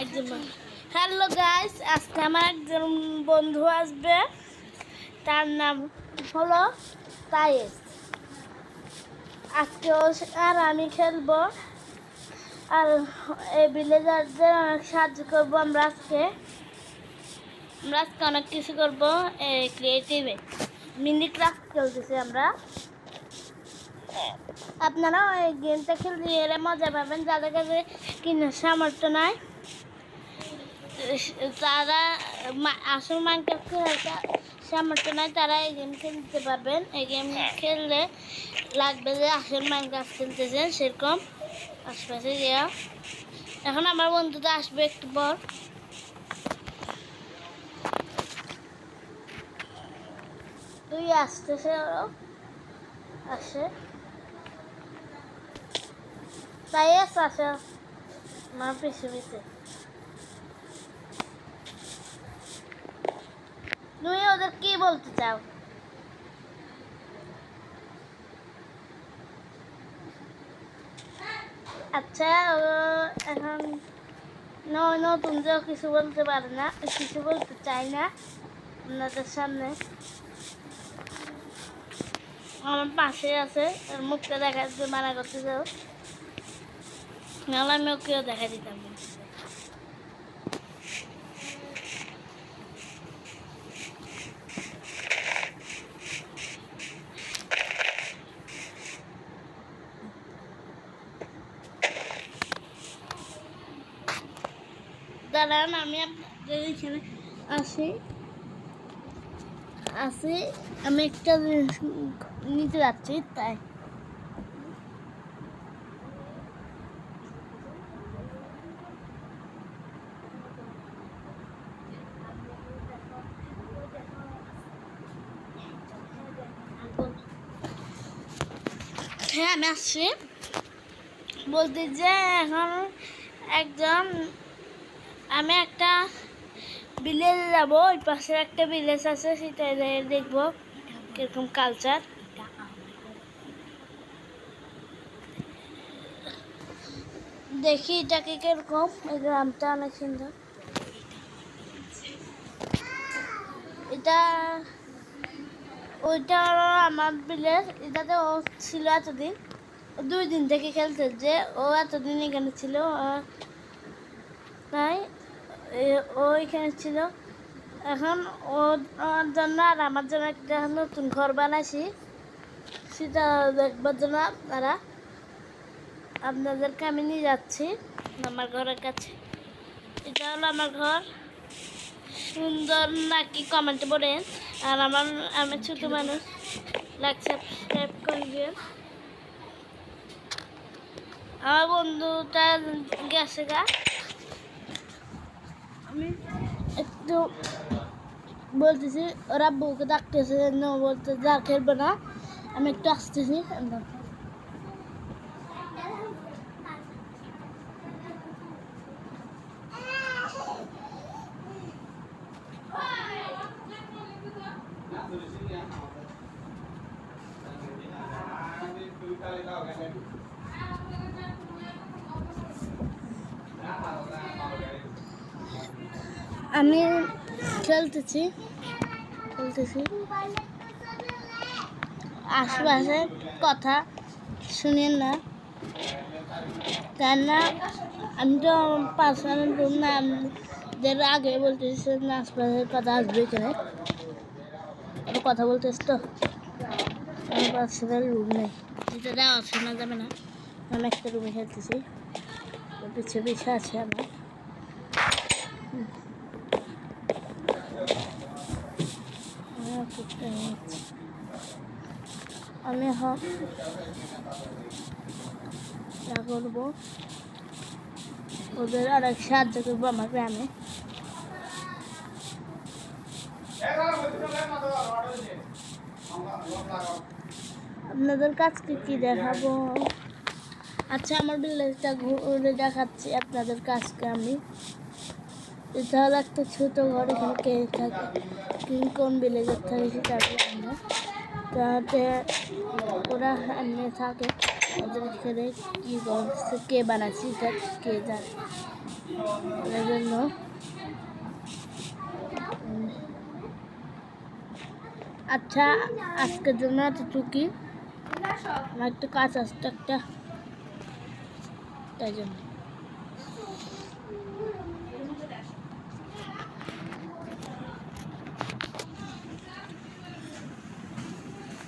একজন hello guys, আজকে আমার একজন বন্ধু আসবে। তার নাম হলো তায়েস। আজকে আর আমি খেলবো, আর এই ভিলেজারদের অনেক সাহায্য করবো। আমরা আজকে অনেক কিছু করবো। ক্রিয়েটিভে মিনি ক্রাফট খেলতেছি আমরা। আপনারাও এই গেমটা খেলতে এলে মজা পাবেন। যাদের কাছে কিনার সামর্থ্য নাই তারা আসল মাইনক্রাফট সামর্থ্য নাই, তারা এই গেম খেলতে পারবেন। এই গেম খেললে লাগবে যে আসল মাইনক্রাফট খেলতেছেন সেরকম। আশপাশে গিয়া এখন আমার বন্ধুটা আসবে একটু পর। তুই আসতেছে, আসে তাই আসে আমার পিছু পিছে। তুমি ওদের কি বলতে চাও? আচ্ছা, এখন নতুন যে কিছু বলতে পারে না, কিছু বলতে চাই না আপনাদের সামনে। আমার পাশে আছে, ওর মুখটা দেখাতে মানা করতে যাও, নাহলে আমি ওকেও দেখা দিতাম। দাঁড়ান, আমি আপনাদের এখানে আসি আমি একটা জিনিস নিতে যাচ্ছি, তাই হ্যাঁ আমি আসছি। বলতে যে এখন আমি একটা ভিলেজ যাবো, ওই পাশে একটা ভিলেজ আছে, সেটা দেখবো কিরকম কালচার। দেখি এটাকে কিরকম, এই গ্রামটা অনেক সুন্দর। এটা ওইটা হলো আমার ভিলেজ। এটাতে ও ছিল এতদিন, 2 দিন থেকে খেলতে, যে ও এতদিন এখানে ছিল, তাই ও এখানে ছিল। এখন ওর জন্য আর আমার জন্য একটা নতুন ঘর বানাইছি, সেটা দেখবার জন্য আপনাদেরকে আমি নিয়ে যাচ্ছি আমার ঘরের কাছে। এটা হলো আমার ঘর। সুন্দর নাকি কমেন্টে বলেন। আর আমি ছোট মানুষ, লাইক সাবস্ক্রাইব করবেন। আমার বন্ধুটা গেছে গা, আমি একটু বলতেছি, ওরা বউকে ডাকতেছে, বলতে যা খেলবে না, আমি একটু আসতেছি। আমি খেলতেছি আশেপাশে কথা শুনেন না, তাই না? আমি তো পার্সোনাল রুম না, আমাদের আগে বলতেছি না, আশপাশের কথা আসবে এখানে, কথা বলতেছি তো। আমার পার্সোনাল রুম নেই, যেটা দেওয়া শোনা যাবে না। আমি একটা রুমে খেলতেছি, পিছিয়ে আছে আমার। আমি এখন যা করবো, ওদের অনেক সাহায্য করবো আমার গ্রামে। আপনাদের কাছকে কি দেখাবো? আচ্ছা, আমার ভিলেজটা ঘুরে দেখাচ্ছি আপনাদের কাছকে আমি। এটা হলো একটা ছোট ঘর, এখানে কে থাকে, কোন ভিলেজের থাকে সেটা জানি না, তাতে ওরা এমনি থাকে। ওদের এখানে কি করছে, কে বানাচ্ছে এটা কে জানে। এই জন্য আচ্ছা, আজকের জন্য এতটুকুই। আমার একটু কাজ আসছে একটা, তাই জন্য।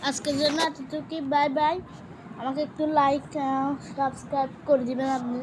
আজকের জন্য এতটুকুই, বাই বাই। আমাকে একটু লাইক সাবস্ক্রাইব করে দিবেন আপনি।